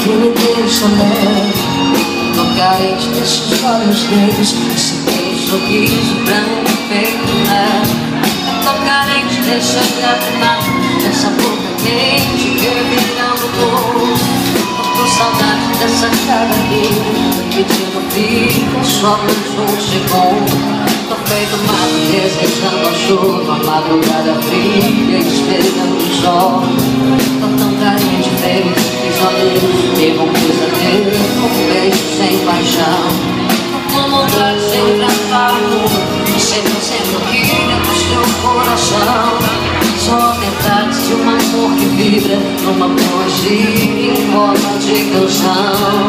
que me deixa leve. Tô carente desses olhos negros, esse teu sorriso branco feito neve. Tô carente desse olhar queimado, dessa boca quente revirando dor. Tô com saudade dessa cara dele, pedindo fica, só mais um segundo. Tô feito mato, desejando a chuva, a madrugada fria, esperando o sol. Tô tão carente, feliz, prisioneiro, vivo um pesadelo, um beijo sem paixão. Tô com vontade de tratar o mundo, sempre aqui dentro do seu coração. Sou a metade de um amor que vibra numa poesia em forma de canção.